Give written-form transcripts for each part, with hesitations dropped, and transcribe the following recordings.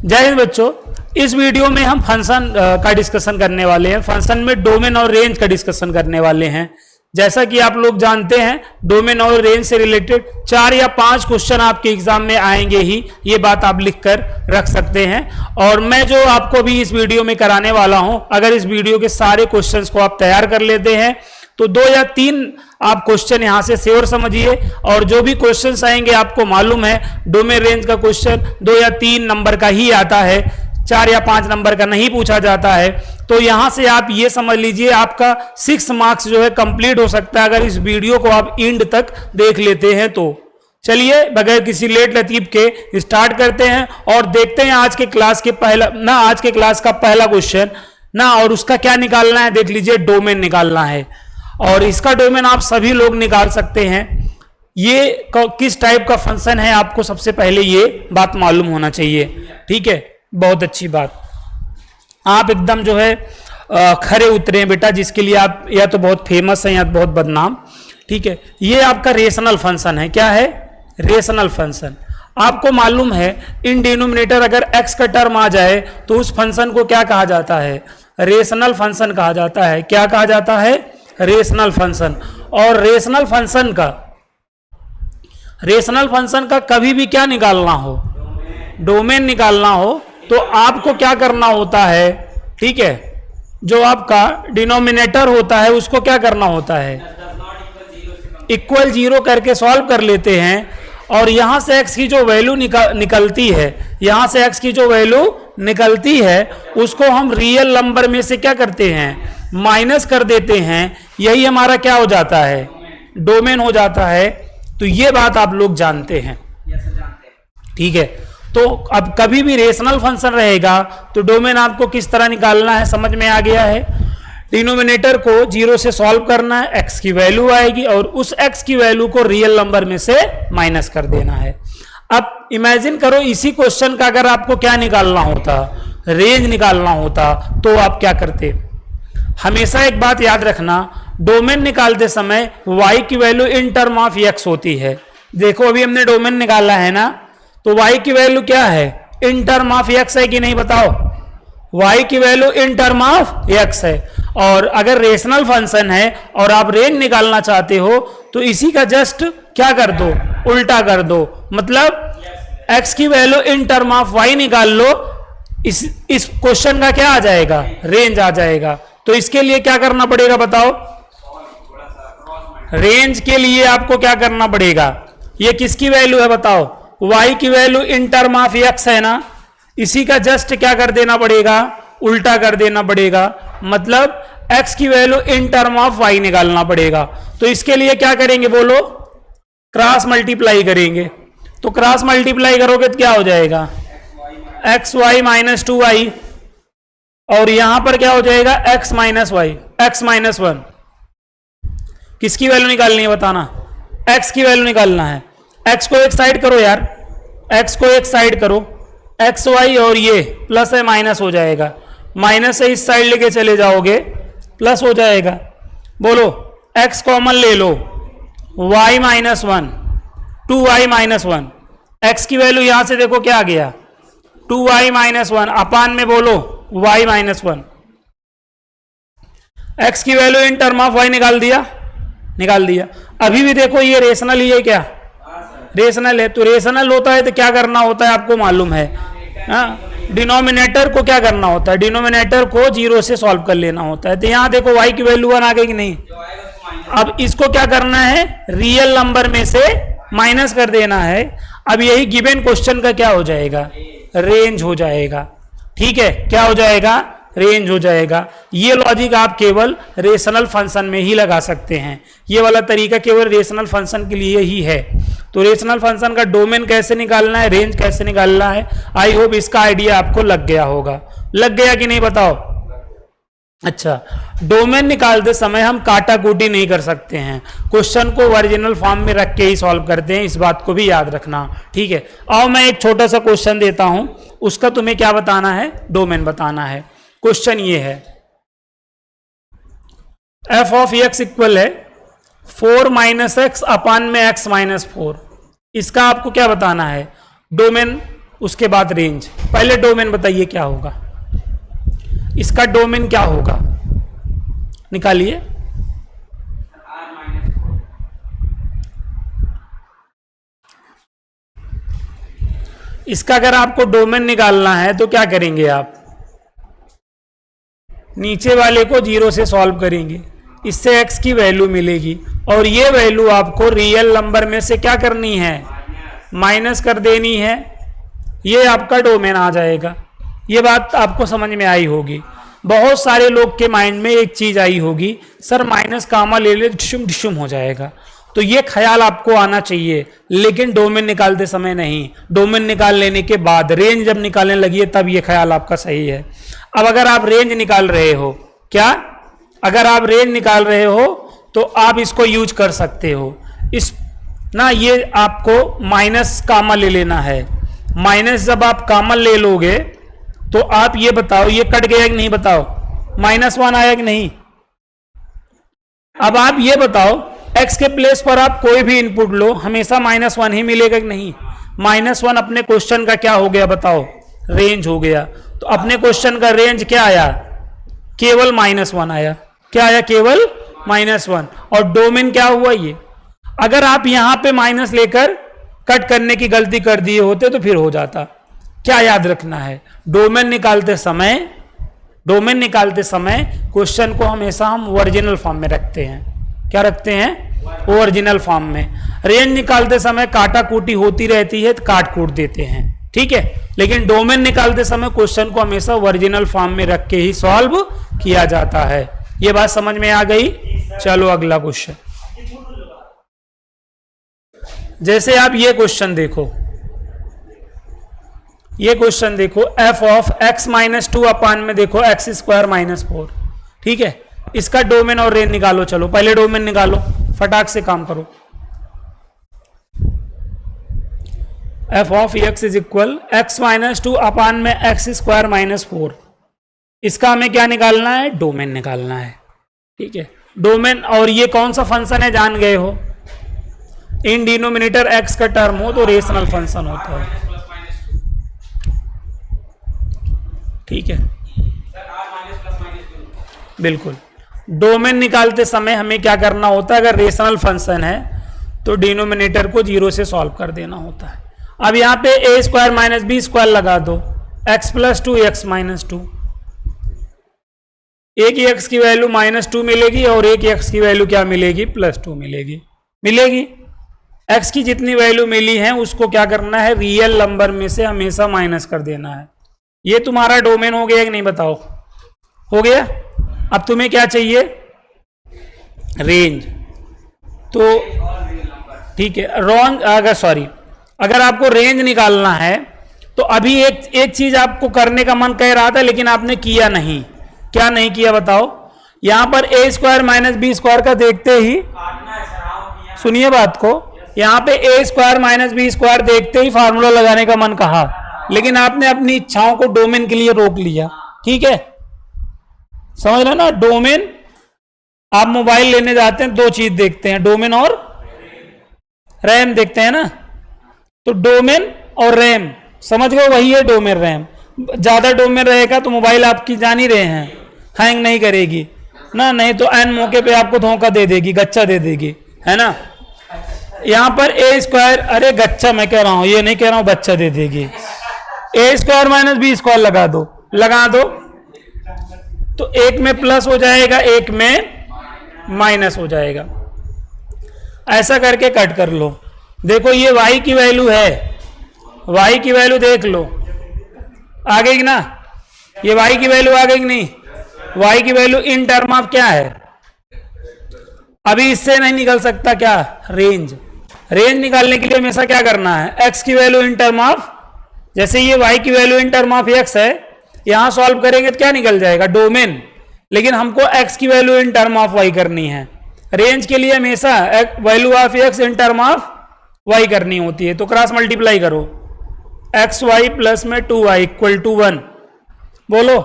जय हिंद बच्चों, इस वीडियो में हम फंक्शन का डिस्कशन करने वाले हैं। फंक्शन में डोमेन और रेंज का डिस्कशन करने वाले हैं। जैसा कि आप लोग जानते हैं, डोमेन और रेंज से रिलेटेड 4 या 5 क्वेश्चन आपके एग्जाम में आएंगे ही, ये बात आप लिखकर रख सकते हैं। और मैं जो आपको भी इस वीडियो में कराने वाला हूं, अगर इस वीडियो के सारे क्वेश्चंस को आप तैयार कर लेते हैं तो 2 या 3 आप क्वेश्चन यहां से श्योर समझिए। और जो भी क्वेश्चंस आएंगे आपको मालूम है डोमेन रेंज का क्वेश्चन 2 या 3 नंबर का ही आता है, 4 या 5 नंबर का नहीं पूछा जाता है। तो यहां से आप ये समझ लीजिए आपका 6 मार्क्स जो है कंप्लीट हो सकता है अगर इस वीडियो को आप एंड तक देख लेते हैं तो। चलिए बगैर किसी लेट लतीफ के स्टार्ट करते हैं और देखते हैं आज के क्लास का पहला क्वेश्चन ना। और उसका क्या निकालना है देख लीजिए, डोमेन निकालना है। और इसका डोमेन आप सभी लोग निकाल सकते हैं। ये किस टाइप का फंक्शन है आपको सबसे पहले ये बात मालूम होना चाहिए। ठीक है, बहुत अच्छी बात, आप एकदम जो है खरे उतरे हैं बेटा, जिसके लिए आप या तो बहुत फेमस हैं या बहुत बदनाम। ठीक है, ये आपका रेशनल फंक्शन है। क्या है? Rational function. आपको मालूम है इन डिनोमिनेटर अगर x का टर्म आ जाए तो उस फंक्शन को क्या कहा जाता है? रेशनल फंक्शन कहा जाता है। क्या कहा जाता है? Rational function. और रेशनल फंक्शन का कभी भी क्या निकालना हो, डोमेन निकालना हो, तो आपको क्या करना होता है? ठीक है, जो आपका डिनोमिनेटर होता है उसको क्या करना होता है? इक्वल 0 करके सॉल्व कर लेते हैं। और यहां से x की जो वैल्यू निकलती है, यहां से x की जो वैल्यू निकलती है उसको हम रियल नंबर में से क्या करते हैं? माइनस कर देते हैं। यही हमारा क्या हो जाता है? डोमेन हो जाता है। तो ये बात आप लोग जानते हैं। ठीक है, तो अब कभी भी रेशनल फंक्शन रहेगा तो डोमेन आपको किस तरह निकालना है समझ में आ गया है। डिनोमिनेटर को 0 से सॉल्व करना है, x की वैल्यू आएगी और उस x की वैल्यू को रियल नंबर में से माइनस कर देना है। अब इमेजिन करो इसी क्वेश्चन का अगर आपको क्या निकालना होता, रेंज निकालना होता, तो आप क्या करते? हमेशा एक बात याद रखना, डोमेन निकालते समय y की value in term of x होती है। देखो अभी हमने डोमेन निकाला है ना, तो y की वैल्यू क्या है? इन टर्म ऑफ x है कि नहीं बताओ? y की value in term of x है। और अगर रेशनल फंक्शन है और आप रेंज निकालना चाहते हो तो इसी का जस्ट क्या कर दो? उल्टा कर दो। मतलब x की value in term of y निकाल लो, इस क्वेश्चन का क्या आ जाएगा? रेंज आ जाएगा। तो इसके लिए क्या करना पड़ेगा बताओ? रेंज के लिए आपको क्या करना पड़ेगा? ये किसकी वैल्यू है बताओ? y की value in term of x है ना, इसी का जस्ट क्या कर देना पड़ेगा? उल्टा कर देना पड़ेगा। मतलब x की value in term of y निकालना पड़ेगा। तो इसके लिए क्या करेंगे बोलो? क्रॉस मल्टीप्लाई करेंगे। तो क्रॉस मल्टीप्लाई करोगे तो क्या हो जाएगा? xy minus 2y। और यहां पर क्या हो जाएगा? x minus y, x minus 1। किसकी वैल्यू निकालनी है बताना? x की वैल्यू निकालना है। x को एक साइड करो यार, x को एक साइड करो, एक्स वाई और ये प्लस है माइनस हो जाएगा। माइनस से इस साइड लेके चले जाओगे प्लस हो जाएगा। बोलो x कॉमन ले लो, y minus 1, 2y minus 1। x की वैल्यू यहां से देखो क्या आ गया? 2y माइनस 1 अपान में बोलो y माइनस 1। x की value in term of y निकाल दिया, निकाल दिया। अभी भी देखो ये रेशनल ही है क्या? रेशनल है। तो रेशनल होता है तो क्या करना होता है आपको मालूम है? डिनोमिनेटर को क्या करना होता है? डिनोमिनेटर को 0 से सॉल्व कर लेना होता है। तो यहां देखो y की वैल्यू 1 आ गई कि नहीं? अब इसको क्या करना है? रियल नंबर में से माइनस कर देना है। अब यही गिवन क्वेश्चन का क्या हो जाएगा? रेंज हो जाएगा। ठीक है, क्या हो जाएगा? रेंज हो जाएगा। ये लॉजिक आप केवल रेशनल फंक्शन में ही लगा सकते हैं। ये वाला तरीका केवल रेशनल फंक्शन के लिए ही है। तो रेशनल फंक्शन का डोमेन कैसे निकालना है, रेंज कैसे निकालना है, आई होप इसका आइडिया आपको लग गया होगा। लग गया कि नहीं बताओ? अच्छा, डोमेन निकालते समय हम काटाकूटी नहीं कर सकते हैं, क्वेश्चन को ओरिजिनल फॉर्म में रख के ही सॉल्व करते हैं। इस बात को भी याद रखना। ठीक है, आओ मैं एक छोटा सा क्वेश्चन देता हूं, उसका तुम्हें क्या बताना है? डोमेन बताना है। क्वेश्चन ये है, f ऑफ x इक्वल है 4 माइनस एक्स अपान में x माइनस 4। इसका आपको क्या बताना है? डोमेन उसके बाद रेंज। पहले डोमेन बताइए क्या होगा, इसका डोमेन क्या होगा, निकालिए। इसका अगर आपको डोमेन निकालना है तो क्या करेंगे आप, नीचे वाले को 0 से सॉल्व करेंगे, इससे x की वैल्यू मिलेगी और ये वैल्यू आपको रियल नंबर में से क्या करनी है, माइनस कर देनी है। ये आपका डोमेन आ जाएगा। ये बात आपको समझ में आई होगी। बहुत सारे लोग के माइंड में एक चीज आई होगी, सर माइनस कामा ले ले डिशुम डिशुम हो जाएगा। तो ये ख्याल आपको आना चाहिए, लेकिन डोमेन निकालते समय नहीं। डोमेन निकाल लेने के बाद रेंज जब निकालने लगी है तब ये ख्याल आपका सही है। अब अगर आप रेंज निकाल रहे हो, क्या अगर आप रेंज निकाल रहे हो तो आप इसको यूज कर सकते हो। इस ना ये आपको माइनस कामा ले लेना है। माइनस जब आप कामा ले लोगे तो आप ये बताओ ये कट गया कि नहीं, बताओ -1 आया कि नहीं। अब आप ये बताओ x के प्लेस पर आप कोई भी इनपुट लो हमेशा -1 ही मिलेगा कि नहीं। -1 अपने क्वेश्चन का क्या हो गया बताओ, रेंज हो गया। तो अपने क्वेश्चन का रेंज क्या आया, केवल -1 आया। क्या आया, केवल -1। और डोमेन क्या हुआ ये, अगर आप यहां पे माइनस लेकर कट करने की गलती कर दिए होते तो फिर हो जाता। क्या याद रखना है, डोमेन निकालते समय क्वेश्चन को हमेशा हम ओरिजिनल फॉर्म में रखते हैं। क्या रखते हैं, ओरिजिनल फॉर्म में। रेंज निकालते समय काटा कूटी होती रहती है तो काट कूट देते हैं, ठीक है। लेकिन डोमेन निकालते समय क्वेश्चन को हमेशा ओरिजिनल फॉर्म में रख के ही सॉल्व किया जाता है। ये बात समझ में आ गई। चलो अगला क्वेश्चन। जैसे आप ये क्वेश्चन देखो, ये क्वेश्चन देखो, f ऑफ x - 2 अपान में देखो x² - 4, ठीक है। इसका डोमेन और रेंज निकालो। चलो पहले डोमेन निकालो, फटाक से काम करो। f of x is equal x - 2 अपान में x² - 4। इसका हमें क्या निकालना है, डोमेन निकालना है, ठीक है। डोमेन, और ये कौन सा फंक्शन है जान गए हो, इन डिनोमिनेटर x का टर्म हो तो रेशनल फंक्शन होता है, ठीक है। बिल्कुल, डोमेन निकालते समय हमें क्या करना होता है, अगर रेशनल फंक्शन है तो डिनोमिनेटर को 0 से सॉल्व कर देना होता है। अब यहां पे a² - b² लगा दो, x + 2 x - 2। एक ही x की वैल्यू -2 मिलेगी और एक x की वैल्यू क्या मिलेगी, +2 मिलेगी। x की जितनी वैल्यू मिली है उसको क्या करना है, रियल नंबर में से हमेशा माइनस कर देना है। ये तुम्हारा डोमेन हो गया कि नहीं, बताओ हो गया। अब तुम्हें क्या चाहिए, रेंज। तो ठीक है, अगर आपको रेंज निकालना है तो अभी एक चीज आपको करने का मन कह रहा था लेकिन आपने किया नहीं। क्या नहीं किया बताओ, यहां पर a² - b² का देखते ही, सुनिए बात को, यहां पे a² - b² देखते ही फार्मूला लगाने का मन कहा, लेकिन आपने अपनी इच्छाओं को डोमेन के लिए रोक लिया, ठीक है। समझ रहे ना, डोमेन, आप मोबाइल लेने जाते हैं 2 चीज देखते हैं, डोमेन और रैम देखते हैं ना। तो डोमेन और रैम समझ गए, वही है डोमेन रैम। ज्यादा डोमेन रहेगा तो मोबाइल आपकी जान ही रहे हैं हैंग नहीं करेगी ना, नहीं तो एन मौके पे आपको धोखा दे देगी, गच्चा दे देगी, है ना। यहां पर a², अरे गच्चा मैं कह रहा हूं, ये नहीं कह रहा हूं बच्चा दे देगी। a² - b² लगा दो तो एक में प्लस हो जाएगा, एक में माइनस हो जाएगा। ऐसा करके कट कर लो। देखो ये y की वैल्यू है, y की वैल्यू देख लो, आ गई ना, ये y की वैल्यू आ गई कि नहीं। y की वैल्यू इन टर्म ऑफ क्या है, अभी इससे नहीं निकल सकता, क्या, रेंज। रेंज निकालने के लिए हमेशा क्या करना है, x की वैल्यू इन टर्म ऑफ, जैसे ये y की value in term of x है, यहां सॉल्व करेंगे तो क्या निकल जाएगा, डोमेन। लेकिन हमको x की value in term of y करनी है। रेंज के लिए हमेशा value of x in term of y करनी होती है। तो क्रॉस मल्टीप्लाई करो, xy प्लस में 2y इक्वल टू 1। बोलो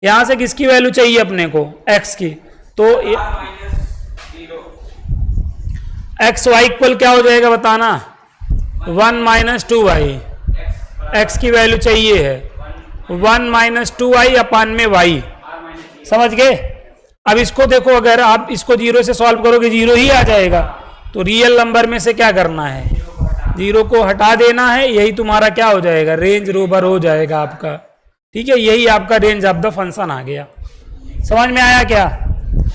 यहां से किसकी वैल्यू चाहिए अपने को, x की। तो xy इक्वल क्या हो जाएगा बताना, 1 - 2y x की वैल्यू चाहिए है 1 माइनस 2i अपान में y, समझ गए। अब इसको देखो, अगर आप इसको 0 से सॉल्व करोगे 0 ही आ जाएगा, तो रियल नंबर में से क्या करना है, 0 को हटा देना है, यही तुम्हारा क्या हो जाएगा, रेंज रोवर हो जाएगा आपका। ठीक है, यही आपका रेंज ऑफ द फंक्शन आ गया। समझ में आया क्या?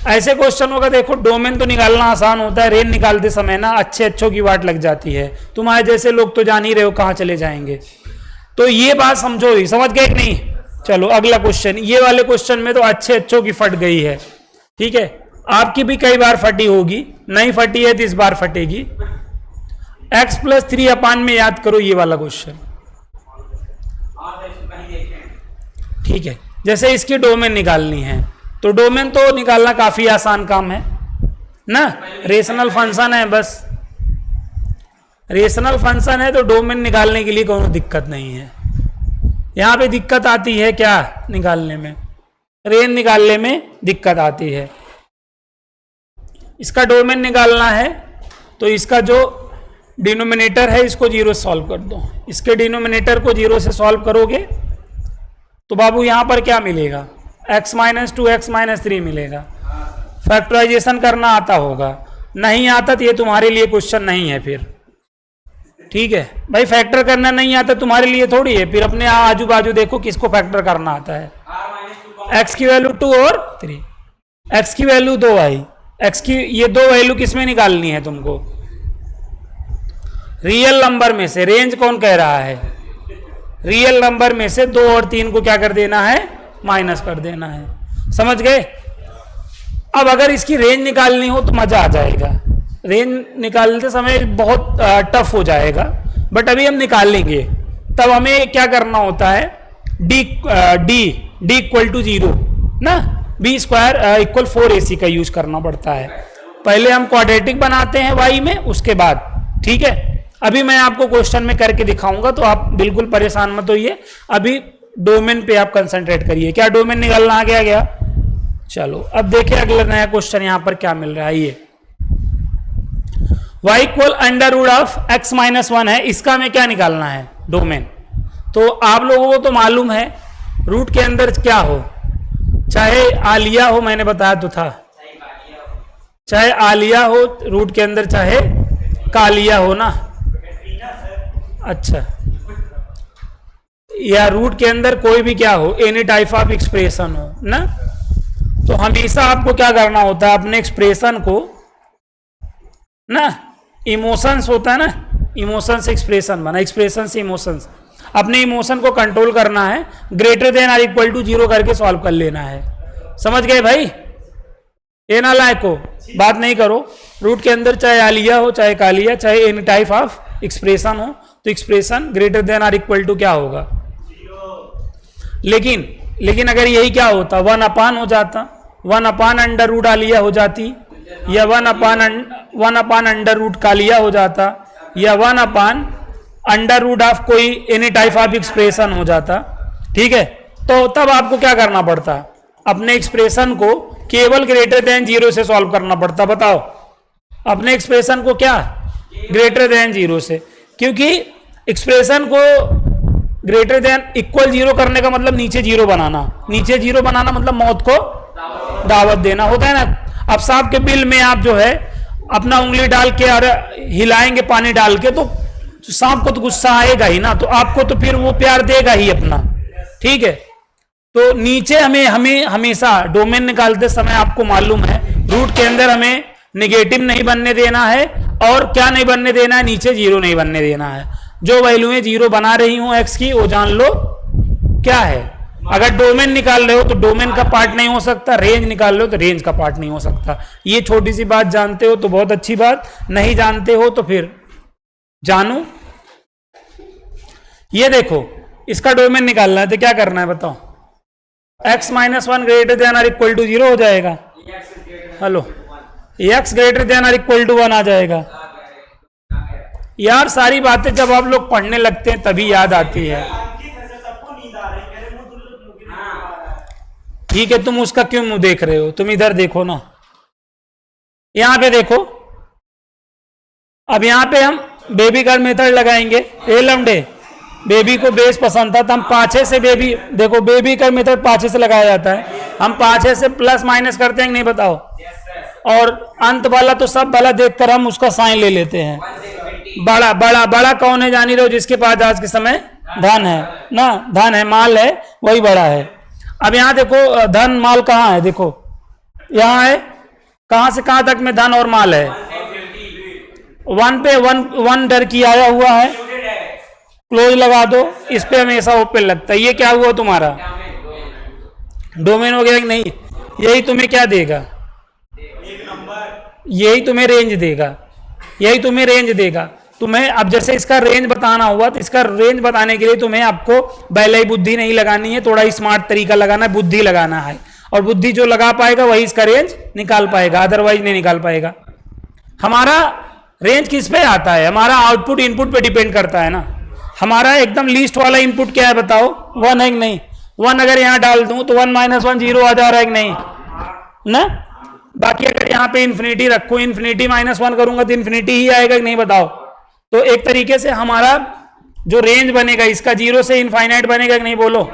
ऐसे क्वेश्चनों का देखो डोमेन तो निकालना आसान होता है, रेंज निकालते समय ना अच्छों की वाट लग जाती है। तुम्हारे जैसे लोग तो जान ही रहे हो कहाँ चले जाएंगे। तो ये बात समझो ही, समझ गए कि नहीं? चलो अगला क्वेश्चन, ये वाले क्वेश्चन में तो अच्छों की फट गई है। ठीक है, आपकी भी कई बार फटी होगी, नहीं फटी है तो इस बार फटेगी। x प्लस 3 अपान में याद करो ये वाला क्वेश्चन। ठीक है, जैसे इसकी डोमेन निकालनी है, तो डोमेन तो निकालना काफी आसान काम है ना, रेशनल फंक्शन है, बस रेशनल फंक्शन है तो डोमेन निकालने के लिए कोई दिक्कत नहीं है। यहां पे दिक्कत आती है क्या निकालने में, रेंज निकालने में दिक्कत आती है। इसका डोमेन निकालना है तो इसका जो डिनोमिनेटर है इसको 0 से सॉल्व कर दो। इसके डिनोमिनेटर को 0 से सॉल्व करोगे तो बाबू यहां पर क्या मिलेगा, x माइनस 2 x माइनस 3 मिलेगा। फैक्टराइजेशन करना आता होगा, नहीं आता तो ये तुम्हारे लिए क्वेश्चन नहीं है फिर। ठीक है भाई, फैक्टर करना नहीं आता तुम्हारे लिए थोड़ी है, फिर अपने आजू बाजू देखो किसको फैक्टर करना आता है। x की वैल्यू 2 और 3, x की वैल्यू 2 आई, x की ये 2 वैल्यू किसमें निकालनी है तुमको, रियल नंबर में से। रेंज कौन कह रहा है, रियल नंबर में से 2 और 3 को क्या कर देना है, माइनस कर देना है। समझ गए? अब अगर इसकी रेंज निकालनी हो तो मजा आ जाएगा, रेंज निकालते समय बहुत टफ हो जाएगा, बट अभी हम निकाल लेंगे। तब हमें क्या करना होता है, डी इक्वल टू 0 ना, बी स्क्वायर इक्वल 4ac का यूज करना पड़ता है। पहले हम क्वाड्रेटिक बनाते हैं y में, उसके बाद। ठीक है, अभी मैं आपको क्वेश्चन में करके दिखाऊंगा, तो आप बिल्कुल परेशान मत होइए। अभी डोमेन पे आप कंसंट्रेट करिए। क्या डोमेन निकालना आ गया? चलो अब देखिए अगला नया क्वेश्चन यहां पर क्या मिल रहा है। ये y equal under root of x minus 1 है, इसका हमें क्या निकालना है, डोमेन। तो आप लोगों को तो मालूम है रूट के अंदर क्या हो, चाहे आलिया हो, मैंने बताया तो था, चाहे आलिया हो रूट के अंदर, चाहे कालिया हो ना। अच्छा, या रूट के अंदर कोई भी क्या हो, एनी टाइप ऑफ एक्सप्रेशन हो ना। तो हमेशा आपको क्या करना होता है, अपने एक्सप्रेशन को ना, इमोशंस होता है ना, इमोशन से एक्सप्रेशन बना, एक्सप्रेशन से इमोशंस, अपने इमोशन को कंट्रोल करना है, greater than or equal to 0 करके सॉल्व कर लेना है। समझ गए भाई? ये ना लायक हो बात नहीं करो। रूट के अंदर चाहे आलिया हो, चाहे कालिया, चाहे एनी टाइप ऑफ एक्सप्रेशन हो, तो expression greater than or equal to क्या होगा, लेकिन अगर यही क्या होता, 1 अपान हो जाता, 1 अपान अंडर रूट आलिया हो जाती, या 1 अपान अंडर रूट कालिया हो जाता, या 1 अपान अंडर रूट ऑफ कोई एनी टाइप ऑफ एक्सप्रेशन हो जाता। ठीक है, तो तब आपको क्या करना पड़ता, अपने एक्सप्रेशन को केवल ग्रेटर देन 0 से सॉल्व करना पड़ता। बताओ, अपने एक्सप्रेशन को क्या, ग्रेटर देन 0 से, क्योंकि एक्सप्रेशन को ग्रेटर देन इक्वल 0 करने का मतलब नीचे 0 बनाना, नीचे 0 बनाना मतलब मौत को दावत देना होता है ना। अब सांप के बिल में आप जो है अपना उंगली डाल के और हिलाएंगे पानी डाल के, तो सांप को तो गुस्सा आएगा ही ना, तो आपको तो फिर वो प्यार देगा ही अपना। ठीक है, तो नीचे हमें हमेशा डोमेन निकालते समय आपको मालूम है रूट के अंदर हमें नेगेटिव नहीं बनने देना है, और क्या नहीं बनने देना है, नीचे 0 नहीं बनने देना है। जो वैल्यूएं 0 बना रही हूं x की, वो जान लो क्या है। अगर डोमेन निकाल रहे हो तो डोमेन का पार्ट नहीं हो सकता, रेंज निकाल रहे हो तो रेंज का पार्ट नहीं हो सकता। ये छोटी सी बात जानते हो तो बहुत अच्छी बात, नहीं जानते हो तो फिर जानो। ये देखो, इसका डोमेन निकालना है तो क्या करना है बताओ, x minus 1 greater than or equal to 0 हो जाएगा। Hello, x greater than or equal to 1 आ जाएगा। यार सारी बातें जब आप लोग पढ़ने लगते हैं तभी याद आती है। ठीक है, तुम उसका क्यों मुंह देख रहे हो, तुम इधर देखो ना, यहां पे देखो। अब यहां पे हम बेबी गर्ल मेथड लगाएंगे। ए लमडे, बेबी को बेस पसंद था तो हम पाछे से बेबी, देखो बेबी का मेथड पाछे से लगाया जाता है, हम पाछे से प्लस माइनस करते हैं कि नहीं बताओ, और अंत वाला तो सब वाला देखकर हम उसका साइन ले लेते हैं। बड़ा बड़ा बड़ा कौन है जानी रहो, जिसके पास आज के समय धन है ना, धन है, माल है, वही बड़ा है। अब यहाँ देखो धन माल कहाँ है, देखो यहाँ है, कहां से कहां तक में धन और माल है, 1 पे 1 डर की आया हुआ है, क्लोज लगा दो, इस पे हमेशा ओपन लगता है। ये क्या हुआ तुम्हारा डोमेन हो गया कि नहीं? यही तुम्हें क्या देगा, यही तुम्हें रेंज देगा, यही तुम्हें रेंज देगा। तुम्हें अब जैसे इसका रेंज बताना हुआ तो इसका रेंज बताने के लिए तुम्हें आपको बैलाई बुद्धि नहीं लगानी है, थोड़ा स्मार्ट तरीका लगाना है, बुद्धि लगाना है, और बुद्धि जो लगा पाएगा वही इसका रेंज निकाल पाएगा, अदरवाइज नहीं निकाल पाएगा। हमारा रेंज किस पे आता है, हमारा आउटपुट इनपुट पे डिपेंड करता है ना। हमारा एकदम लीस्ट वाला इनपुट क्या है बताओ, 1 है कि नहीं? 1 अगर यहाँ डाल दूं तो 1 - 1 0 आ जा रहा है कि नहीं ना। बाकी अगर यहाँ पे इन्फिनिटी रखो, इन्फिनिटी -1 करूंगा तो इन्फिनिटी ही आएगा कि नहीं बताओ। तो एक तरीके से हमारा जो रेंज बनेगा इसका 0 से इनफाइनाइट बनेगा कि नहीं, बोलो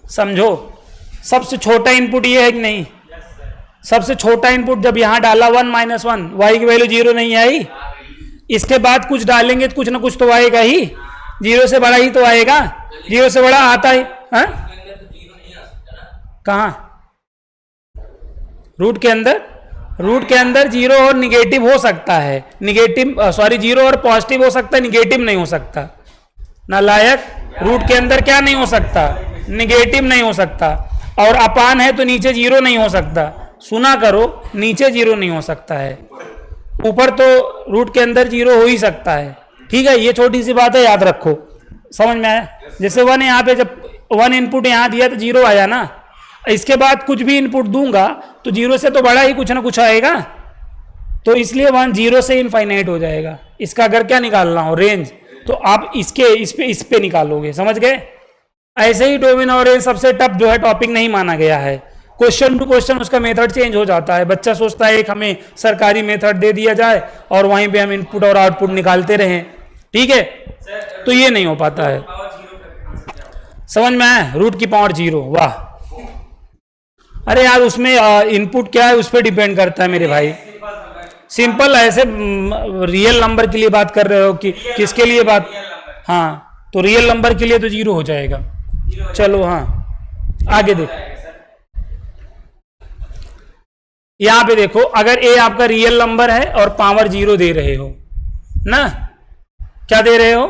समझो। सबसे छोटा इनपुट ये है कि नहीं, सबसे छोटा इनपुट जब यहां डाला 1 - 1, y की वैल्यू 0 नहीं आई, इसके बाद कुछ डालेंगे तो कुछ ना कुछ तो आएगा ही, 0 से बड़ा ही तो आएगा, 0 से बड़ा आता है। कहां रूट के अंदर, रूट के अंदर 0 और निगेटिव हो सकता है, निगेटिव सॉरी 0 और पॉजिटिव हो सकता है, निगेटिव नहीं हो सकता। नालायक, रूट के अंदर क्या नहीं हो सकता, निगेटिव नहीं हो सकता, और अपान है तो नीचे 0 नहीं हो सकता। सुना करो, नीचे 0 नहीं हो सकता है, ऊपर तो रूट के अंदर 0 हो ही सकता है। ठीक है, ये छोटी सी बात है, याद रखो, समझ में आया। जैसे 1 यहाँ पे जब 1 इनपुट यहाँ दिया तो 0 आया ना, इसके बाद कुछ भी इनपुट दूंगा तो 0 से तो बड़ा ही कुछ ना कुछ आएगा, तो इसलिए 1 0 से इनफाइनाइट हो जाएगा। इसका अगर क्या निकालना हो रेंज, तो आप इस पे निकालोगे, समझ गए। ऐसे ही डोमेन और रेंज सबसे टफ जो है टॉपिक नहीं माना गया है, क्वेश्चन टू क्वेश्चन उसका मेथड चेंज हो जाता है। बच्चा सोचता है एक हमें सरकारी मेथड दे दिया जाए और वहीं पे हम इनपुट और आउटपुट निकालते रहें, ठीक है, तो ये नहीं हो पाता है। समझ में आया, रूट की पावर 0, वाह। अरे यार उसमें इनपुट क्या है उस पर डिपेंड करता है मेरे भाई। सिंपल ऐसे रियल नंबर के लिए बात कर रहे हो कि किसके लिए बात, हाँ तो रियल नंबर के लिए तो 0 हो जाएगा। चलो हाँ आगे देखो, यहां पे देखो, अगर ए आपका रियल नंबर है और पावर 0 दे रहे हो ना, क्या दे रहे हो,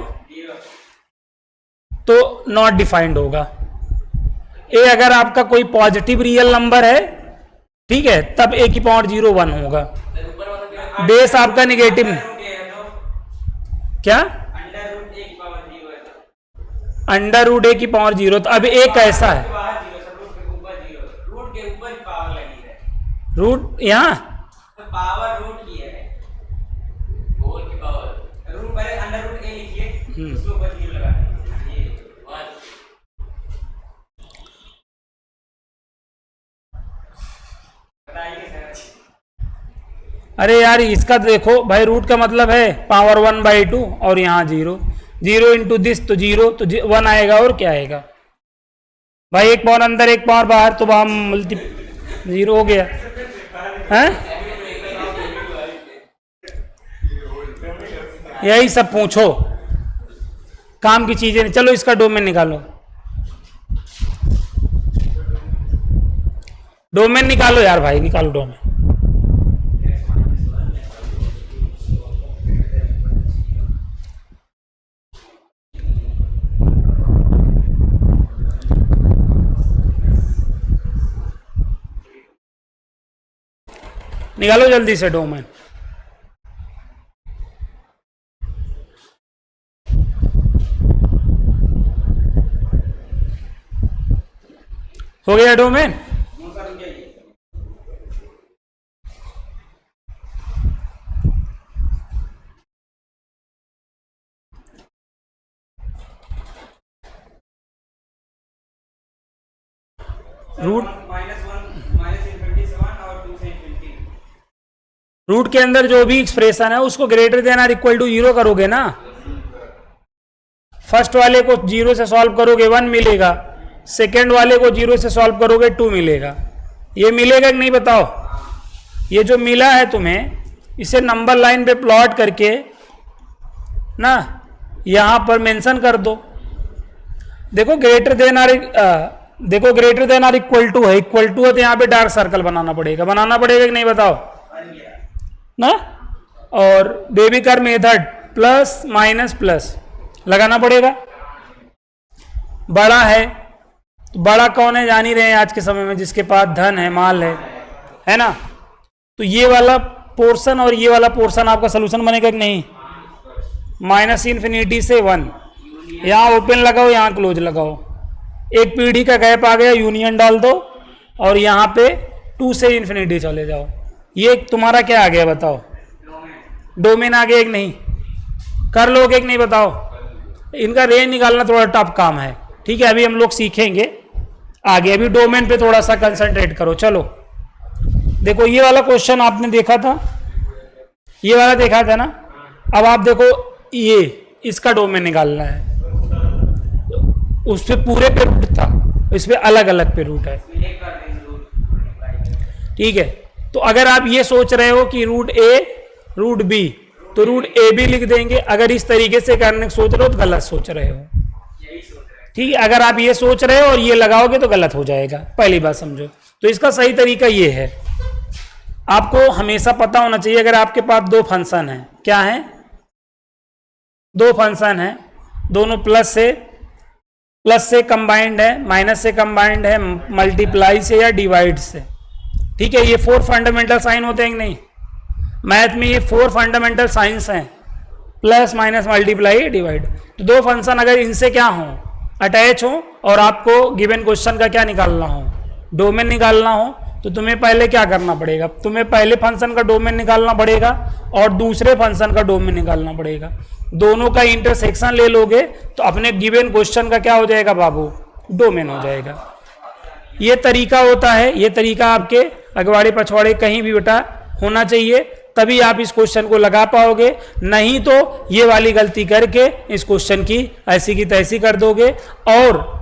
तो नॉट डिफाइंड होगा। ए अगर आपका कोई पॉजिटिव रियल नंबर है, ठीक है, तब ए की पावर 0 1 होगा। बेस आपका निगेटिव, क्या अंडर रूट ए की पावर 0, तो अब ए कैसा है, रूट यहाँ पावर रूट की है, होल की पावर रूट पहले अंडर रूट ए लिखिए, उसके ऊपर 0 लगा दीजिए। बताइए सर। अरे यार इसका देखो भाई, रूट का मतलब है पावर 1/2 और यहाँ 0, 0 इंटू दिस तो 0, तो 1 आएगा, और क्या आएगा भाई, एक पावर अंदर एक पावर बाहर, तो वहां मल्टी 0 हो गया है। यही सब पूछो, काम की चीजें। चलो इसका डोमेन निकालो, डोमेन निकालो यार भाई, निकालो डोमेन। निकालो जल्दी से डोमेन। हो गया डोमेन। रूट रूट के अंदर जो भी एक्सप्रेशन है उसको ग्रेटर देन और इक्वल टू 0 करोगे ना, फर्स्ट वाले को 0 से सॉल्व करोगे 1 मिलेगा, सेकेंड वाले को 0 से सॉल्व करोगे 2 मिलेगा। ये मिलेगा कि नहीं बताओ? ये जो मिला है तुम्हें इसे नंबर लाइन पे प्लॉट करके ना यहां पर मेंशन कर दो। देखो greater than or equal to है, इक्वल टू है तो यहाँ पे डार्क सर्कल बनाना पड़ेगा कि नहीं बताओ ना। और बेबी कर मेथड प्लस माइनस प्लस लगाना पड़ेगा। बड़ा है तो बड़ा कौन है जान ही रहे हैं आज के समय में, जिसके पास धन है, माल है ना। तो ये वाला पोर्शन और ये वाला पोर्शन आपका सोल्यूशन बनेगा कि नहीं? माइनस इन्फिनिटी से 1, यहाँ ओपन लगाओ यहाँ क्लोज लगाओ, एक पीढ़ी का गैप आ गया, यूनियन डाल दो और यहाँ पे 2 से इन्फिनिटी चले जाओ। ये तुम्हारा क्या आ गया बताओ? डोमेन आ गया कि नहीं? कर लोगे कि नहीं बताओ? इनका रेंज निकालना थोड़ा टफ काम है, ठीक है, अभी हम लोग सीखेंगे आगे। अभी डोमेन पे थोड़ा सा कंसंट्रेट करो। चलो देखो ये वाला क्वेश्चन आपने देखा था, ये वाला देखा था ना। अब आप देखो ये इसका डोमेन निकालना है, उस पे पूरे पे रूट था, इस पे अलग अलग पे रूट है, ठीक है। तो अगर आप ये सोच रहे हो कि रूट ए रूट बी, तो रूट ए बी लिख देंगे। अगर इस तरीके से करने की सोच रहे हो तो गलत सोच रहे हो, ठीक है। अगर आप ये सोच रहे हो और ये लगाओगे तो गलत हो जाएगा, पहली बात समझो। तो इसका सही तरीका ये है, आपको हमेशा पता होना चाहिए अगर आपके पास 2 फंक्शन है, क्या है? 2 फंक्शन है, दोनों प्लस से कंबाइंड है, माइनस से कंबाइंड है, मल्टीप्लाई से या डिवाइड से, ठीक है। ये 4 फंडामेंटल साइन होते हैं कि नहीं? मैथ में ये 4 फंडामेंटल साइंस हैं, प्लस माइनस मल्टीप्लाई डिवाइड। तो 2 फंक्शन अगर इनसे क्या हो, अटैच हो और आपको गिवन क्वेश्चन का क्या निकालना हो, डोमेन निकालना हो, तो तुम्हें पहले क्या करना पड़ेगा? तुम्हें पहले फंक्शन का डोमेन निकालना पड़ेगा और दूसरे फंक्शन का डोमेन निकालना पड़ेगा। दोनों का इंटरसेक्शन ले लोगे तो अपने गिवन क्वेश्चन का क्या हो जाएगा बाबू? डोमेन हो जाएगा। ये तरीका होता है, ये तरीका आपके अगवाड़े पछवाड़े कहीं भी बेटा होना चाहिए, तभी आप इस क्वेश्चन को लगा पाओगे। नहीं तो ये वाली गलती करके इस क्वेश्चन की ऐसी की तैसी कर दोगे और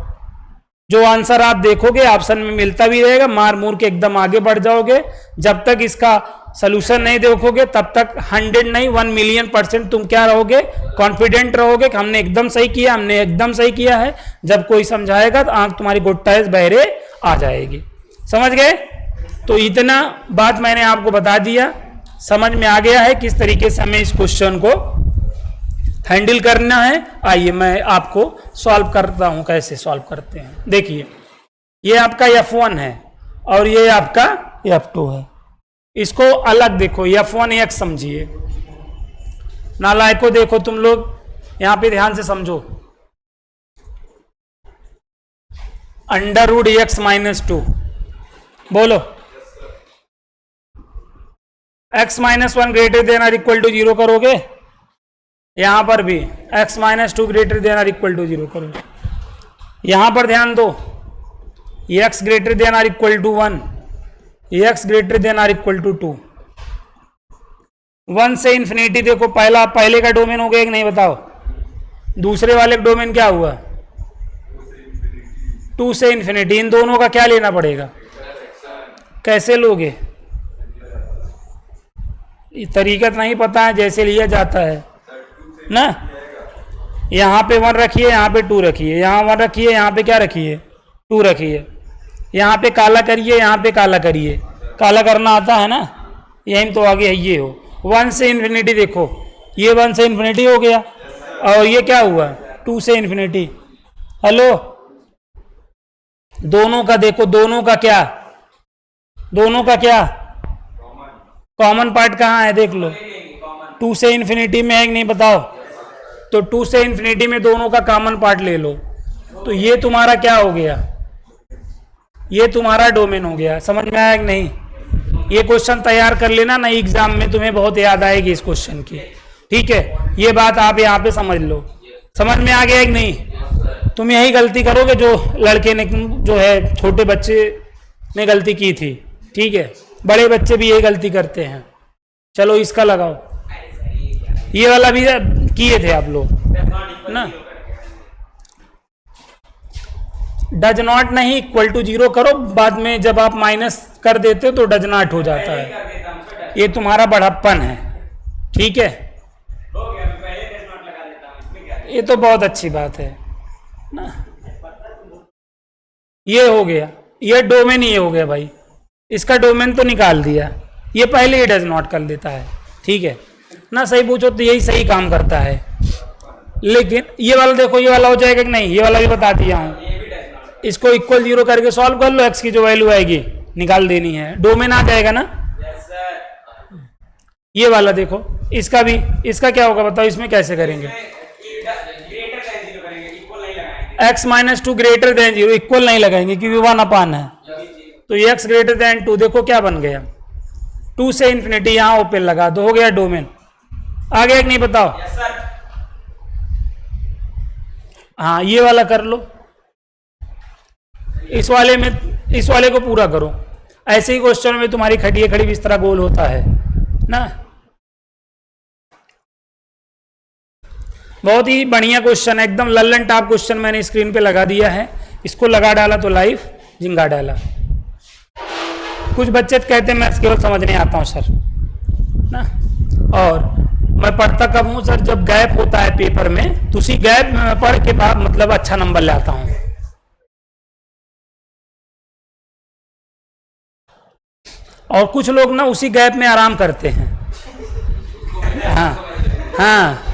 जो आंसर आप देखोगे ऑप्शन में मिलता भी रहेगा, मार मूर के एकदम आगे बढ़ जाओगे। जब तक इसका सोल्यूशन नहीं देखोगे तब तक 100 नहीं 1 मिलियन% तुम क्या रहोगे? कॉन्फिडेंट रहोगे कि हमने एकदम सही किया है। जब कोई समझाएगा तो आंख तुम्हारी गोट्टा बहरे आ जाएगी। समझ गए? तो इतना बात मैंने आपको बता दिया, समझ में आ गया है किस तरीके से हमें इस क्वेश्चन को हैंडल करना है। आइए मैं आपको सॉल्व करता हूं, कैसे सॉल्व करते हैं। देखिए ये आपका F1 है और ये आपका F2 है, इसको अलग देखो, F1 X समझिए। नालायको देखो तुम लोग यहां पे ध्यान से समझो, √x - 2 बोलो, x - 1 greater than or equal to 0 करोगे, यहां पर भी x - 2 greater than or equal to 0 करोगे। यहां पर ध्यान दो, x greater than or equal to 1, x greater than or equal to 2। 1 से इन्फिनिटी देखो, पहले का डोमेन हो गया कि नहीं बताओ? दूसरे वाले का डोमेन क्या हुआ? 2 से इन्फिनिटी। इन दोनों का क्या लेना पड़ेगा? कैसे लोगे? तरीका नहीं पता है, जैसे लिया जाता है ना। यहाँ पे 1 रखिए, यहाँ पे 2 रखिए, यहाँ 1 रखिए, यहाँ पे क्या रखिए? 2 रखिए। यहाँ पे काला करिए, यहाँ पे काला करिए, काला करना आता है ना, यही तो आगे है ये हो। 1 से इन्फिनिटी देखो, ये 1 से इन्फिनिटी हो गया और ये क्या हुआ? 2 से इन्फिनिटी। हेलो, दोनों का देखो, दोनों का क्या कॉमन पार्ट कहाँ है? देख लो, 2 से इन्फिनिटी में है कि नहीं बताओ? तो 2 से इन्फिनिटी में दोनों का कॉमन पार्ट ले लो, तो ये तुम्हारा क्या हो गया? ये तुम्हारा डोमेन हो गया। समझ में आया कि नहीं? ये क्वेश्चन तैयार कर लेना, नई एग्जाम में तुम्हें बहुत याद आएगी इस क्वेश्चन की, ठीक है। ये बात आप यहाँ पे समझ लो। समझ में आ गया कि नहीं? तुम यही गलती करोगे जो लड़के ने, जो है छोटे बच्चे ने गलती की थी, ठीक है। बड़े बच्चे भी यही गलती करते हैं। चलो इसका लगाओ, ये वाला भी किए थे आप लोग ना। डज नॉट नहीं, इक्वल टू 0 करो, बाद में जब आप माइनस कर देते हो तो डज नॉट हो जाता है। कर देता हूँ सर, ये तुम्हारा बड़प्पन है, ठीक है। हो गया, मैं पहले डज नॉट लगा देता हूँ, इसमें क्या है? ये तो बहुत अच्छी बात है ना। ये हो गया, ये डोमेन ये हो गया भाई, इसका डोमेन तो निकाल दिया, ये पहले ही डज नॉट कर देता है, ठीक है ना। सही पूछो तो यही सही काम करता है। लेकिन ये वाला देखो, ये वाला हो जाएगा कि नहीं, ये वाला भी बता दिया हूँ। ये भी डज नॉट। इसको इक्वल 0 करके सॉल्व कर लो, एक्स की जो वैल्यू आएगी निकाल देनी है, डोमेन आ जाएगा ना। Yes sir. ये वाला देखो, इसका भी, इसका क्या होगा बताओ, इसमें कैसे करेंगे। ग्रेटर देन 0 करेंगे, इक्वल नहीं लगाएंगे। x minus two greater than 0, equal नहीं लगाएंगे क्योंकि 1/, है तो ये x ग्रेटर देन 2, देखो क्या बन गया, 2 से इन्फिनिटी, यहाँ ओपन लगा दो, हो गया डोमेन। आ गया कि नहीं बताओ। Yes sir. हाँ ये वाला कर लो, इस वाले में, इस वाले को पूरा करो। ऐसे ही क्वेश्चन में तुम्हारी खड़ी खड़ी भी इस तरह गोल होता है ना। बहुत ही बढ़िया क्वेश्चन है, एकदम लल्लन टॉप क्वेश्चन मैंने स्क्रीन पे लगा दिया है, इसको लगा डाला तो लाइफ जिंगा डाला। कुछ बच्चे कहते हैं मैं केवल समझने आता हूँ सर ना, और मैं पढ़ता कब हूँ सर, जब गैप होता है पेपर में, तो उसी गैप में मैं पढ़ के बाद मतलब अच्छा नंबर लाता हूँ। और कुछ लोग ना उसी गैप में आराम करते हैं। हाँ हाँ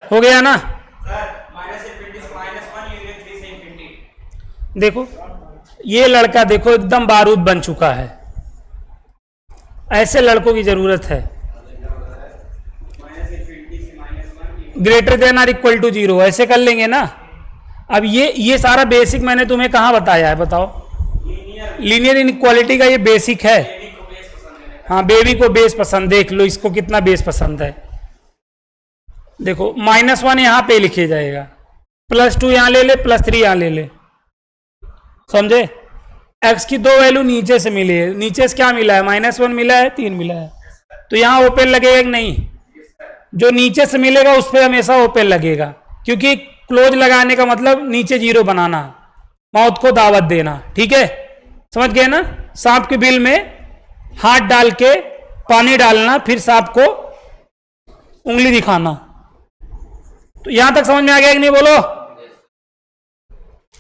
हो गया ना। सर माइनस इन्फिनिटी से -1, यूनियन 3 से इन्फिनिटी। देखो ये लड़का देखो एकदम बारूद बन चुका है, ऐसे लड़कों की जरूरत है। माइनस इन्फिनिटी से -1, greater than or equal to 0, ऐसे कर लेंगे ना। अब ये सारा बेसिक मैंने तुम्हें कहाँ बताया है बताओ, लीनियर इनइक्वालिटी का ये बेसिक है। बेबी को बेस पसंद है। हाँ बेबी को बेस पसंद, देख लो इसको कितना बेस पसंद है। देखो -1 यहाँ पे लिखे जाएगा, +2 यहाँ ले ले, +3 यहाँ ले ले, समझे। x की 2 वैल्यू नीचे से मिली है, नीचे से क्या मिला है, -1 मिला है, 3 मिला है, तो यहाँ ओपन लगेगा कि नहीं। जो नीचे से मिलेगा उस पर हमेशा ओपन लगेगा, क्योंकि क्लोज लगाने का मतलब नीचे 0 बनाना, मौत को दावत देना, ठीक है, समझ गए ना। सांप के बिल में हाथ डाल के पानी डालना, फिर सांप को उंगली दिखाना। तो यहां तक समझ में आ गया कि नहीं बोलो।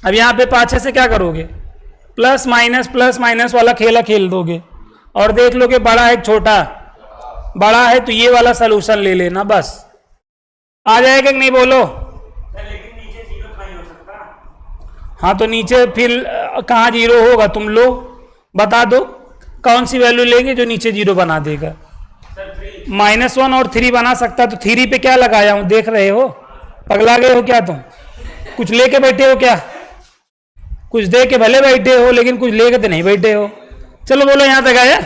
अब यहां पे पाछे से क्या करोगे, प्लस माइनस वाला खेला खेल दोगे, और देख लो कि बड़ा है छोटा, बड़ा है तो ये वाला सलूशन ले लेना, बस आ जाएगा कि नहीं बोलो। सर लेकिन नीचे 0 नहीं हो सकता। हाँ तो नीचे फिर कहाँ 0 होगा, तुम लो बता दो कौन सी वैल्यू लेंगे जो नीचे 0 बना देगा। सर 3। -1 और 3 बना सकता, तो 3 पे क्या लगाया हूं देख रहे हो, पगला गए हो क्या तुम, कुछ लेके बैठे हो क्या, कुछ दे के भले बैठे हो लेकिन कुछ लेके तो नहीं बैठे हो। चलो बोलो यहां तक आया।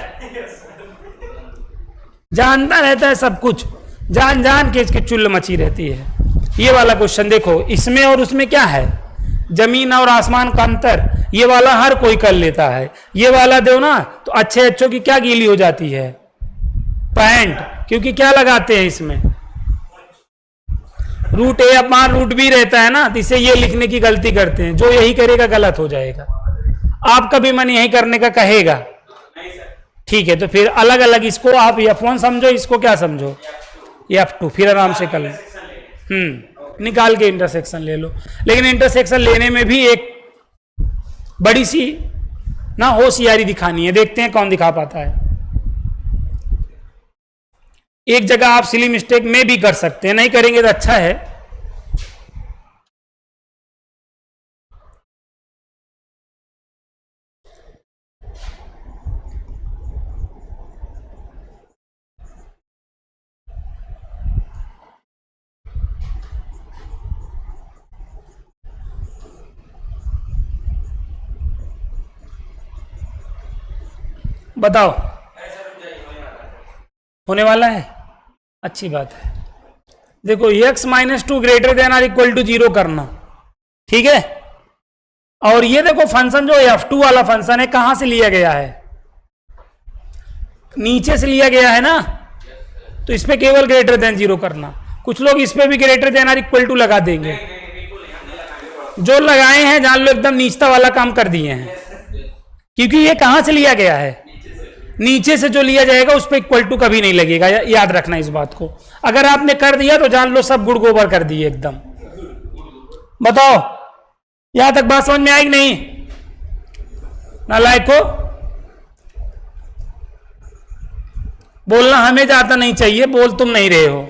जानता रहता है सब कुछ, जान जान के इसकी चुल्ल मची रहती है। ये वाला क्वेश्चन देखो, इसमें और उसमें क्या है, जमीन और आसमान का अंतर। ये वाला हर कोई कर लेता है, ये वाला दो ना तो अच्छों की क्या गीली हो जाती है, पैंट, क्योंकि क्या लगाते हैं इसमें, रूट ए अपमान रूट बी रहता है ना, तो इसे ये लिखने की गलती करते हैं। जो यही करेगा गलत हो जाएगा, आपका भी मन यही करने का कहेगा, नहीं सर। ठीक है। तो फिर अलग अलग इसको आप F1 समझो, इसको क्या समझो F2, फिर आराम से कर लो। निकाल के इंटरसेक्शन ले लो। लेकिन इंटरसेक्शन लेने में भी एक बड़ी सी ना होशियारी दिखानी है, देखते हैं कौन दिखा पाता है। एक जगह आप सिली मिस्टेक में भी कर सकते हैं, नहीं करेंगे तो अच्छा है। बताओ होने वाला है, अच्छी बात है। देखो x -2 greater than or equal to 0 करना, ठीक है। और ये देखो फंक्शन जो F2 वाला फंक्शन है कहां से लिया गया है, नीचे से लिया गया है ना, तो इस पे केवल ग्रेटर देन 0 करना। कुछ लोग इस पे भी ग्रेटर देन और इक्वल टू लगा देंगे। जो लगाए हैं जान लो एकदम नीचता वाला काम कर दिए हैं, क्योंकि ये कहां से लिया गया है, नीचे से जो लिया जाएगा उस पर इक्वल टू कभी नहीं लगेगा, याद रखना इस बात को। अगर आपने कर दिया तो जान लो सब गुड़ गोबर कर दिए एकदम। बताओ यहां तक बात समझ में आई कि नहीं? नालायक को बोलना हमें जाता नहीं चाहिए, बोल तुम नहीं रहे हो।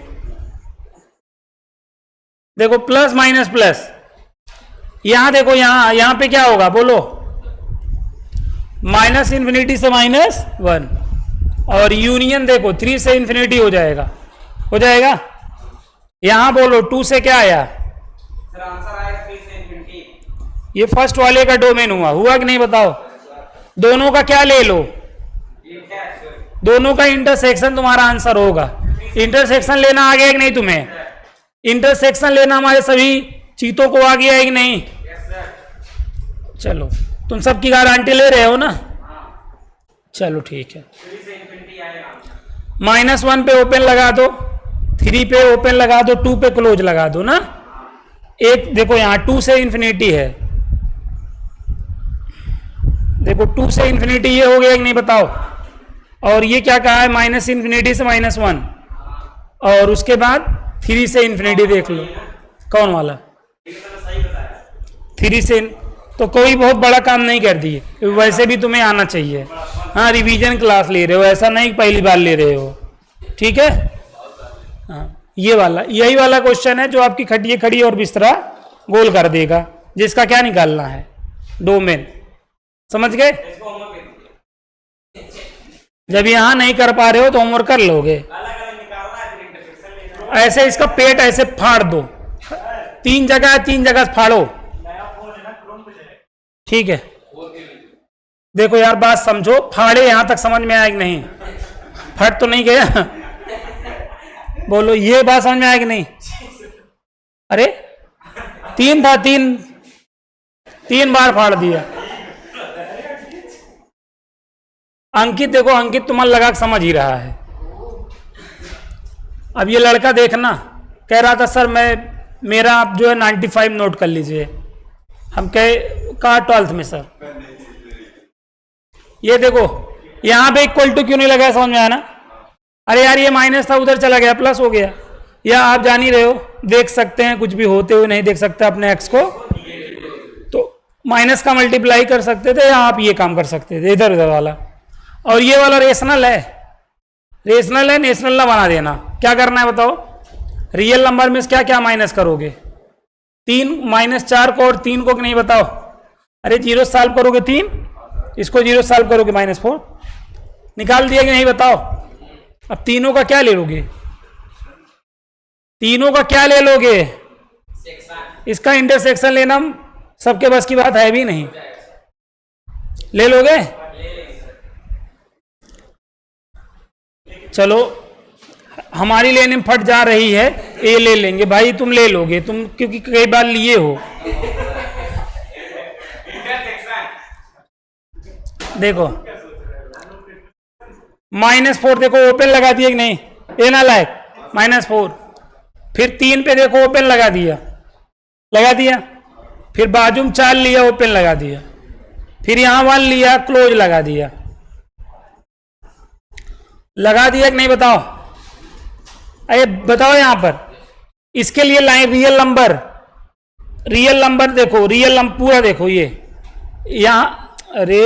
देखो प्लस माइनस प्लस, यहां देखो यहां पे क्या होगा बोलो, माइनस इन्फिनिटी से -1, और यूनियन देखो 3 से इन्फिनिटी हो जाएगा, हो जाएगा। यहां बोलो 2 से क्या आया, सर आंसर आया 3 से इन्फिनिटी। ये फर्स्ट वाले का डोमेन हुआ कि नहीं बताओ? दोनों का क्या ले लो, ये क्या है सर? दोनों का इंटरसेक्शन तुम्हारा आंसर होगा। इंटरसेक्शन लेना आ गया कि नहीं तुम्हें? इंटरसेक्शन लेना हमारे सभी चीतों को आ गया है कि नहीं? Yes sir. चलो तुम सबकी गारंटी ले रहे हो ना? चलो ठीक है। 3 से इन्फिनिटी आएगा। -1 पे ओपन लगा दो, 3 पे ओपन लगा दो, 2 पे क्लोज लगा दो ना। एक देखो यहाँ 2 से इन्फिनिटी है, देखो 2 से इन्फिनिटी ये हो गया कि नहीं बताओ? और ये क्या कहा है, माइनस इन्फिनिटी से -1, और उसके बाद 3 से इन्फिनिटी देख लो। कौन वाला? सही बताया। 3 से तो कोई बहुत बड़ा काम नहीं कर दिए, वैसे भी तुम्हें आना चाहिए। हाँ रिवीजन क्लास ले रहे हो, ऐसा नहीं पहली बार ले रहे हो, ठीक है? हाँ ये वाला, यही वाला क्वेश्चन है जो आपकी खटिए खड़ी और बिस्तरा गोल कर देगा, जिसका क्या निकालना है, डोमेन। समझ गए? इसको होमवर्क दे दीजिए। जब यहाँ नहीं कर पा रहे हो तो होमवर्क कर लोगे। अलग-अलग निकालना है, फिर इंटरसेक्शन लेना है। ऐसे इसका पेट ऐसे फाड़ दो, 3 जगह फाड़ो, ठीक है? देखो यार बात समझो, फाड़े यहां तक समझ में आया कि नहीं? फट तो नहीं गया? बोलो ये बात समझ में आया कि नहीं? अरे 3 था, 3 बार फाड़ दिया। अंकित देखो, अंकित तुम्हारा लगा के समझ ही रहा है। अब ये लड़का देखना कह रहा था सर मेरा आप जो है 95 नोट कर लीजिए। हम कहा 12th में सर। ये देखो यहां पे इक्वल टू क्यों नहीं लगा, समझ में आया ना? अरे यार ये माइनस था उधर चला गया, प्लस हो गया। या आप जान ही रहे हो, देख सकते हैं कुछ भी होते हुए नहीं देख सकते अपने एक्स को, तो माइनस का मल्टीप्लाई कर सकते थे, या आप ये काम कर सकते थे इधर उधर वाला। और ये वाला रेशनल है, रेशनल है, नेशनल ना बना देना। क्या करना है बताओ? रियल नंबर में क्या क्या माइनस करोगे? 3 -4 को और 3 को नहीं बताओ? अरे 0 सॉल्व करोगे 3, इसको 0 सॉल्व करोगे -4, निकाल दिया कि नहीं बताओ? अब तीनों का क्या ले लोगे? तीनों का क्या ले लोगे? इसका इंटरसेक्शन लेना सबके बस की बात है भी नहीं, ले लोगे? चलो हमारी लेने में फट जा रही है, ए ले लेंगे भाई, तुम ले लोगे, तुम क्योंकि कई बार लिए हो। देखो -4 देखो ओपन लगा दिया कि नहीं? ए ना लायक -4, फिर 3 पे देखो ओपन लगा दिया, फिर बाजू में 4 लिया ओपन लगा दिया, फिर यहां 1 लिया क्लोज लगा दिया कि नहीं बताओ? अरे बताओ यहां पर इसके लिए लाइन रियल नंबर देखो, रियल नंबर पूरा देखो। ये यहां, अरे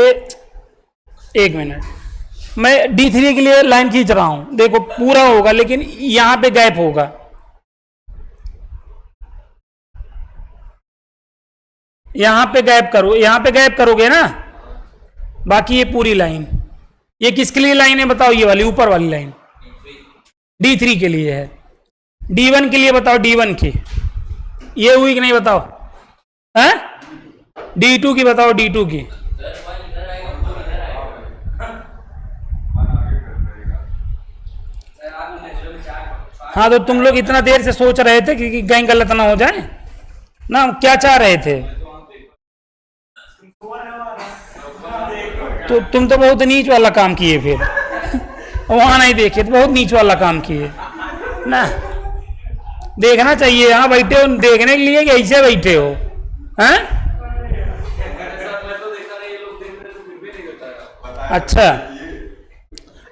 1 मिनट, मैं D3 के लिए लाइन खींच रहा हूं, देखो पूरा होगा लेकिन यहां पे गैप होगा। यहां पे गैप करो, यहां पे गैप करोगे ना, बाकी ये पूरी लाइन। ये किसके लिए लाइन है बताओ? ये वाली ऊपर वाली लाइन D3 के लिए है। D1 के लिए बताओ, D1 की ये हुई कि नहीं बताओ? हैं? D2 की बताओ, D2 की। हाँ तो तुम लोग इतना देर से सोच रहे थे कि कहीं गलत ना हो जाए ना, क्या चाह रहे थे? तो तुम तो बहुत नीच वाला काम किए, फिर वहां नहीं देखे तो बहुत नीच वाला काम किए। ना देखना चाहिए, यहाँ बैठे हो देखने के लिए कि ऐसे बैठे हो हैं? अच्छा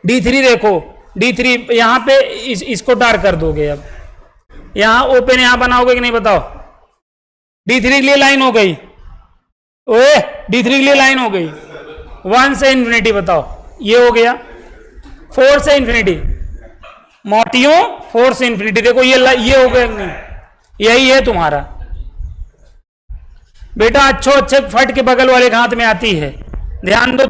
D3 देखो, D3 यहाँ पे इसको डार्क कर दोगे। अब यहाँ ओपन यहाँ बनाओगे कि नहीं बताओ? D3 के लिए लाइन हो गई, ओए D3 के लिए लाइन हो गई। 1 से इंफिनिटी बताओ, ये हो गया। 4 से इंफिनिटी, मोटियों 4 से इंफिनिटी, देखो ये हो गया नहीं, यही है तुम्हारा बेटा। अच्छे फट के बगल वाले के हाथ में आती है, ध्यान दो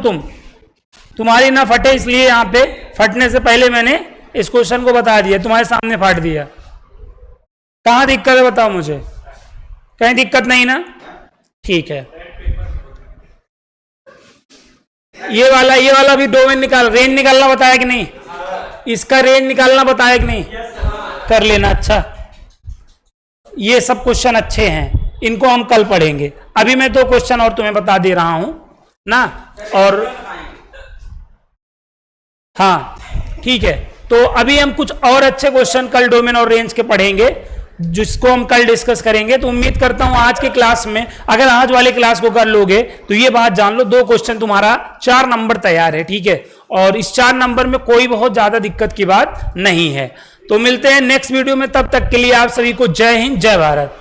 तुम्हारी ना फटे, इसलिए यहां पे फटने से पहले मैंने इस क्वेश्चन को बता दिया, तुम्हारे सामने फाट दिया। कहां दिक्कत है बताओ मुझे? कहीं दिक्कत नहीं ना? ठीक है। ये वाला भी डोमेन निकाल, रेंज निकालना बताया कि नहीं? इसका रेंज निकालना बताया कि नहीं? कर लेना। अच्छा, ये सब क्वेश्चन अच्छे हैं, इनको हम कल पढ़ेंगे। अभी मैं 2 क्वेश्चन और तुम्हें बता दे रहा हूं ना, और हाँ ठीक है। तो अभी हम कुछ और अच्छे क्वेश्चन कल डोमेन और रेंज के पढ़ेंगे, जिसको हम कल डिस्कस करेंगे। तो उम्मीद करता हूं आज के क्लास में, अगर आज वाले क्लास को कर लोगे तो ये बात जान लो, 2 क्वेश्चन तुम्हारा 4 नंबर तैयार है, ठीक है। और इस 4 नंबर में कोई बहुत ज्यादा दिक्कत की बात नहीं है। तो मिलते हैं नेक्स्ट वीडियो में, तब तक के लिए आप सभी को जय हिंद, जय भारत।